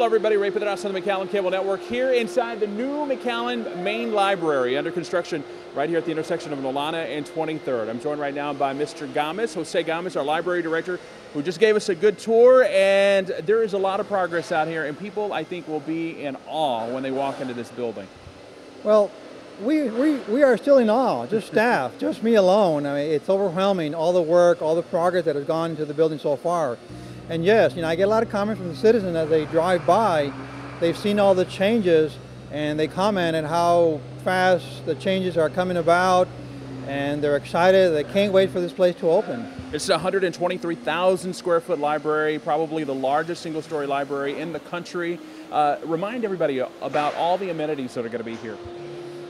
Hello everybody, Ray Pedras on the McAllen Cable Network here inside the new McAllen main library under construction right here at the intersection of Nolana and 23rd. I'm joined right now by Mr. Gomez, Jose Gomez, our library director, who just gave us a good tour, and there is a lot of progress out here, and people I think will be in awe when they walk into this building. Well, we are still in awe, just staff, just me alone. I mean, it's overwhelming, all the work, all the progress that has gone into the building so far. And yes, I get a lot of comments from the citizens as they drive by. They've seen all the changes and they comment on how fast the changes are coming about, and they're excited. They can't wait for this place to open. It's a 123,000 square foot library, probably the largest single story library in the country. Remind everybody about all the amenities that are going to be here.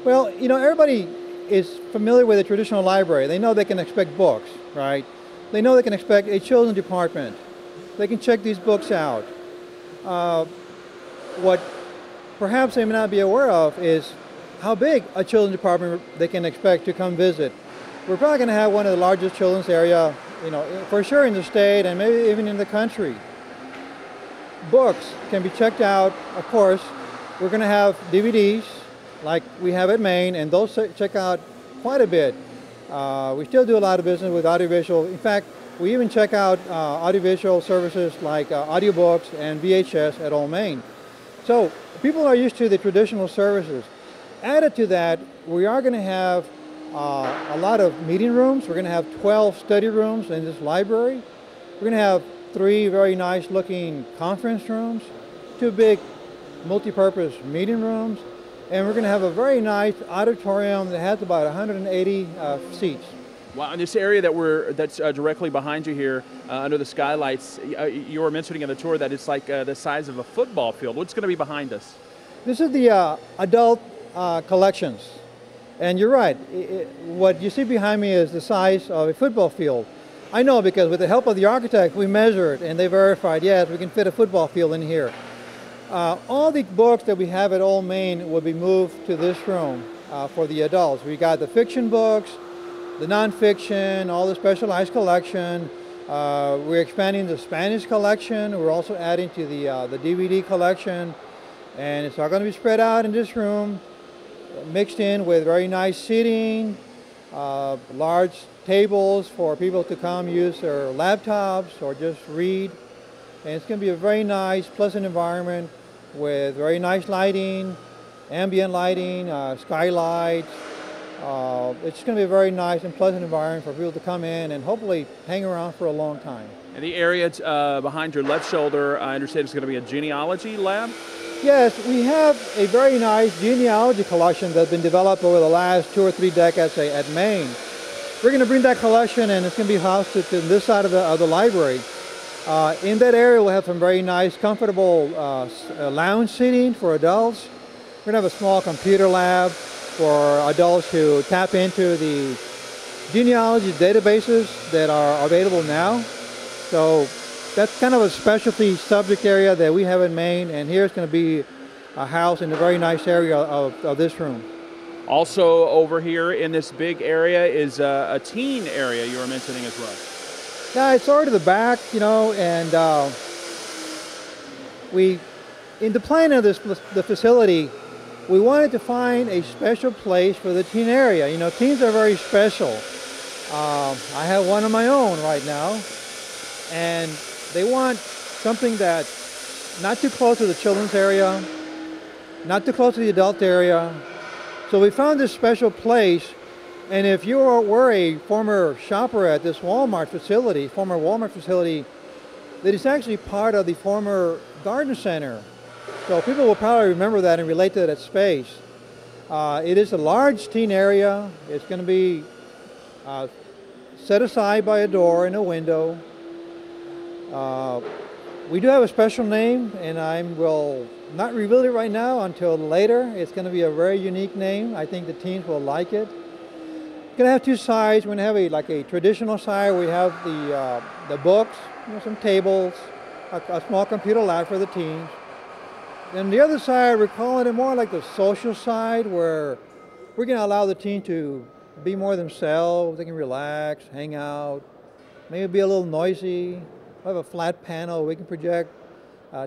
Well, everybody is familiar with a traditional library. They know they can expect books, right? They know they can expect a children's department. They can check these books out. What perhaps they may not be aware of is how big a children's department they can expect to come visit. We're probably going to have one of the largest children's area, for sure in the state and maybe even in the country. Books can be checked out, of course. We're going to have DVDs like we have at Maine, and those check out quite a bit. We still do a lot of business with audiovisual. In fact, we even check out audiovisual services like audiobooks and VHS at Old Main. So people are used to the traditional services. Added to that, we are going to have a lot of meeting rooms. We're going to have 12 study rooms in this library. We're going to have 3 very nice looking conference rooms, 2 big multi-purpose meeting rooms, and we're going to have a very nice auditorium that has about 180 seats. Wow, in this area that's directly behind you here, under the skylights, you were mentioning in the tour that it's like the size of a football field. What's going to be behind us? This is the adult collections. And you're right, what you see behind me is the size of a football field. I know because with the help of the architect, we measured and they verified, yes, we can fit a football field in here. All the books that we have at Old Main will be moved to this room for the adults. We got the fiction books, the nonfiction, all the specialized collection. We're expanding the Spanish collection. We're also adding to the DVD collection. And it's all going to be spread out in this room, mixed in with very nice seating, large tables for people to come use their laptops or just read. And it's going to be a very nice, pleasant environment with very nice lighting, ambient lighting, skylights. It's going to be a very nice and pleasant environment for people to come in and hopefully hang around for a long time. And the area behind your left shoulder, I understand, is going to be a Genealogy Lab? Yes, we have a very nice genealogy collection that's been developed over the last 2 or 3 decades at Maine. We're going to bring that collection and it's going to be hosted to this side of the library. In that area we'll have some very nice, comfortable lounge seating for adults. We're going to have a small computer lab for adults to tap into the genealogy databases that are available now. So that's kind of a specialty subject area that we have in Maine, and here's going to be a house in a very nice area of this room. Also over here in this big area is a teen area you were mentioning as well. Yeah, it's sort of the back, and in the plan of the facility, we wanted to find a special place for the teen area. Teens are very special. I have one of my own right now, and they want something that's not too close to the children's area, not too close to the adult area. So we found this special place, and if you were a former shopper at this former Walmart facility, that is actually part of the former garden center. So people will probably remember that and relate to that space. It is a large teen area. It's going to be set aside by a door and a window. We do have a special name, and I will not reveal it right now until later. It's going to be a very unique name. I think the teens will like it. We're going to have 2 sides. We're going to have a traditional side. We have the books, some tables, a small computer lab for the teens. And the other side, we're calling it more like the social side, where we're going to allow the teen to be more themselves. They can relax, hang out, maybe be a little noisy. We have a flat panel. We can project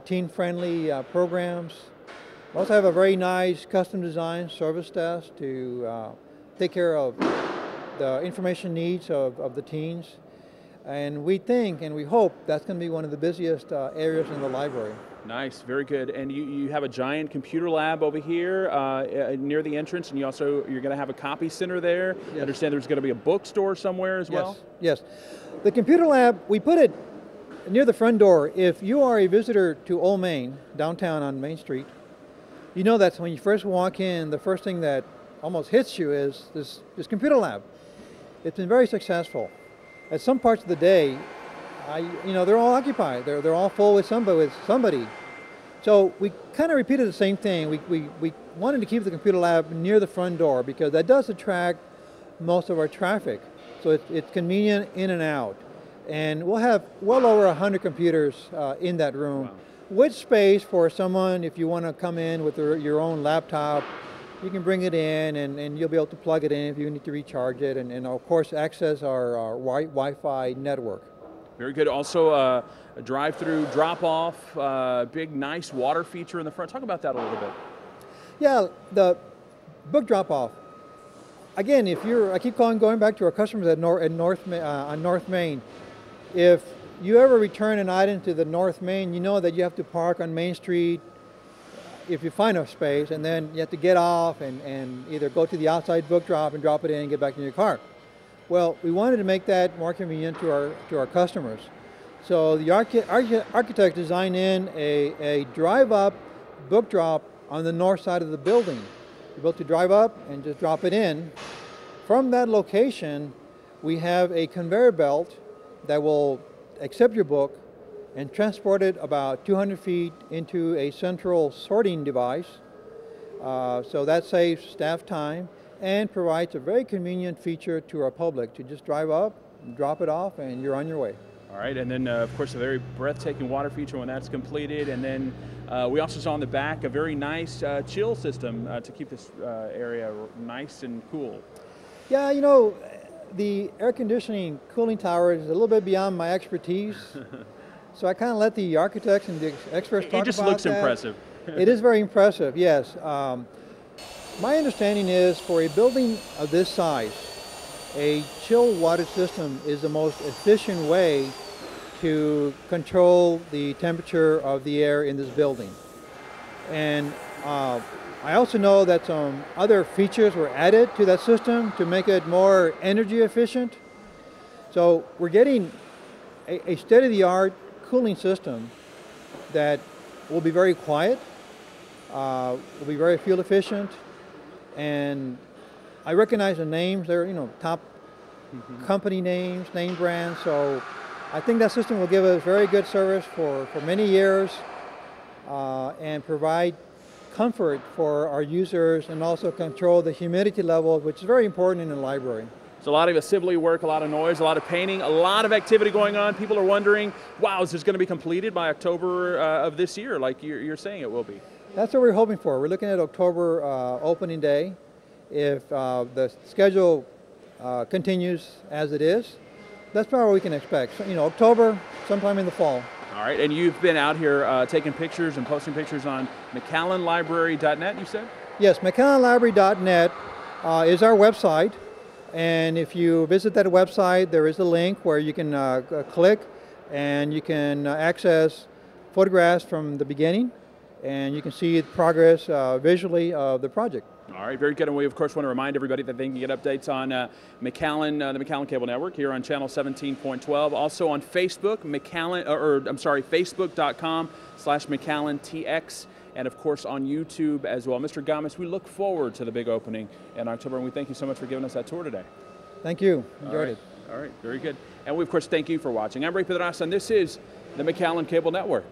teen-friendly programs. We also have a very nice custom designed service desk to take care of the information needs of the teens. And we think and we hope that's going to be one of the busiest areas in the library. Nice, very good. And you have a giant computer lab over here near the entrance, and you're going to have a copy center there. Yes. I understand there's going to be a bookstore somewhere as well? Yes. The computer lab, we put it near the front door. If you are a visitor to Old Main, downtown on Main Street, you know that when you first walk in, the first thing that almost hits you is this computer lab. It's been very successful. At some parts of the day, they're all occupied. They're all full with somebody. So we kind of repeated the same thing. We wanted to keep the computer lab near the front door because that does attract most of our traffic. So it's convenient in and out. And we'll have well over 100 computers in that room. Wow. With space for someone, if you want to come in with your own laptop, you can bring it in and you'll be able to plug it in if you need to recharge it and of course access our Wi-Fi network. Very good. Also a drive-through drop-off, big nice water feature in the front. Talk about that a little bit. Yeah, the book drop-off. Again, I keep going back to our customers on North Main. If you ever return an item to the North Main, you know that you have to park on Main Street if you find a space, and then you have to get off and either go to the outside book drop and drop it in and get back in your car. Well, we wanted to make that more convenient to our customers. So the architect designed in a drive-up book drop on the north side of the building. You're able to drive up and just drop it in. From that location, we have a conveyor belt that will accept your book and transport it about 200 feet into a central sorting device. So that saves staff time and provides a very convenient feature to our public to just drive up, drop it off, and you're on your way. All right, and then of course a very breathtaking water feature when that's completed, and then we also saw in the back a very nice chill system to keep this area nice and cool. Yeah, the air conditioning cooling tower is a little bit beyond my expertise, so I kind of let the architects and the experts talk about that. It just looks impressive. It is very impressive, yes. My understanding is for a building of this size, a chill water system is the most efficient way to control the temperature of the air in this building. And I also know that some other features were added to that system to make it more energy efficient. So we're getting a state-of-the-art cooling system that will be very quiet, will be very fuel efficient, and I recognize the names. They're top company names, name brands. So I think that system will give us very good service for many years and provide comfort for our users and also control the humidity level, which is very important in the library. It's a lot of assembly work, a lot of noise, a lot of painting, a lot of activity going on. People are wondering, wow, is this going to be completed by October of this year, like you're saying it will be? That's what we're hoping for. We're looking at October opening day. If the schedule continues as it is, that's probably what we can expect. So, October, sometime in the fall. All right, and you've been out here taking pictures and posting pictures on McAllenlibrary.net, you said? Yes, McAllenlibrary.net is our website. And if you visit that website, there is a link where you can click and you can access photographs from the beginning, and you can see the progress visually of the project. All right, very good. And we, of course, want to remind everybody that they can get updates on McAllen, the McAllen Cable Network here on channel 17.12. Also on Facebook, Facebook.com/McAllenTX. And of course on YouTube as well. Mr. Gamis, we look forward to the big opening in October, and we thank you so much for giving us that tour today. Thank you. Enjoyed it. All right, very good. And we, of course, thank you for watching. I'm Ray Pedraza, and this is the McAllen Cable Network.